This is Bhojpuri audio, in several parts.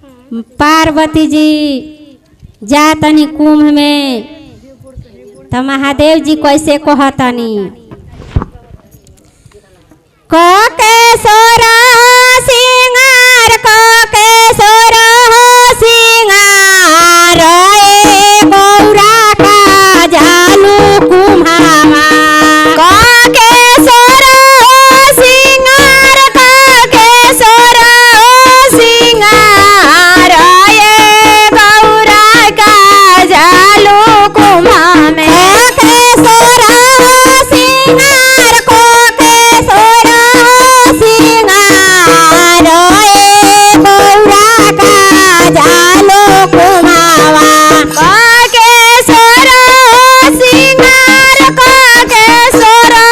पार्वती जी जातनी कुंभ में तो महादेव जी कैसे कहतनी के सोरा सिंगार के सोरा सिंगार गौरा का जालू कुम्हावा के सोरा सिंगार के सोरा सिंगार गौरा का जालू कुम्हा में के सोरा सिंगार के सोरा सिंगार गौरा का जालू कुम्हावा के सोरा सिंगार के सोरा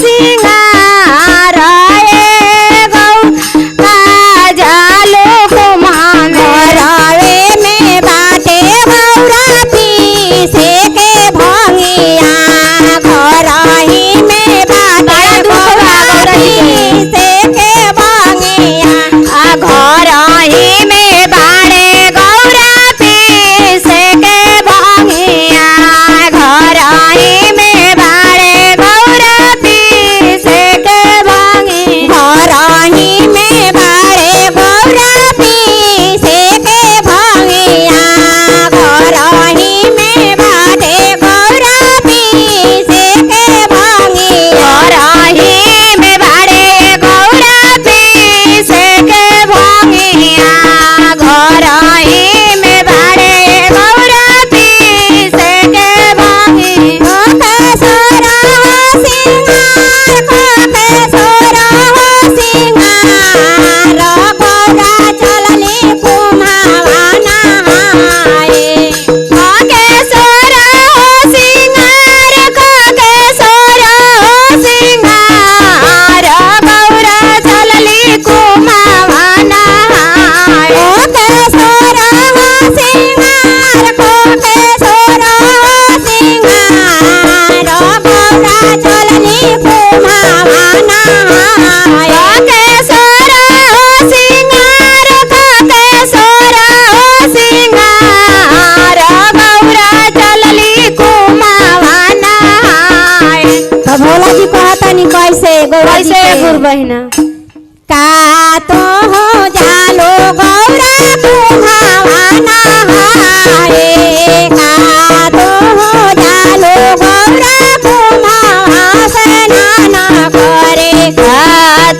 सिंगार गौ का जालू कुम्हा में रावे में बाटे गौरा पीसे के भंगिया घरही में बाटे गौरा पीसे के भंगिया घरही में बाड़े गौरा पीसे के भंगिया घरही में बाड़े गौरा पीसे के भंगिया घरही में बाड़े गौरा पीसे के भंगिया घरही में बाटे गौरा पीसे के भंगिया घरही में बाड़े गौरा पीसे के भंगिया घरही में बाड़े गौरा पीसे के भंगिया के सोरा सिंगार के सोरा सिंगार गौरा चलली कुम्हावा नहाए के सोरा सिंगार के सोरा सिंगार गौरा चलली कुम्हावा नहाए के सोरा सिंगार के सोरा सिंगार गौरा चलली कुम्हावा नहाए के सोरा सिंगार के सोरा सिंगार गौरा चलली कुम्हावा नहाए तो भोला जी कहतनी कैसे गौरा जी के गुरु बहिना का तो हो जालो गौरा कुम्हावा नहाए का तो हो जालो गौरा कुम्हावा स्नान करे का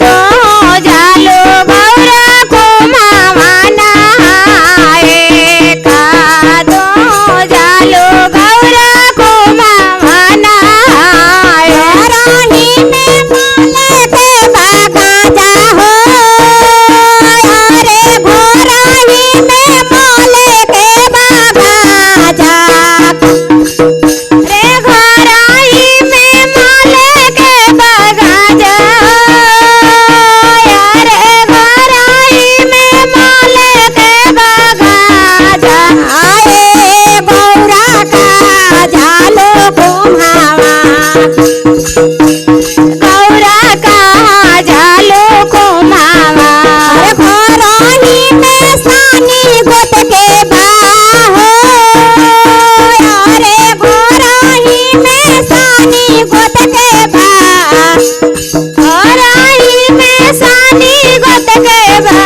तो हो जालो गौरा कुम्हावा नहाए का तो हो जालो गौरा कुम्हावा नहाए रानी में फूले के बागा जा हो अरे घोराही में मोले के बागा जा रे घोराही में मोले के बागा जा अरे घोराही में मोले के बागा जा आए गौरा का जालो कुम्हावा गौरा का जालो कुम्हावा घरही में सानी गोत के बाहो अरे घरही में सानी गोत के बा घरही में सानी गोत के बा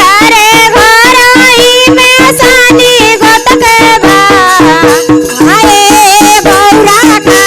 अरे घरही में सानी गोत के बा आए गौरा का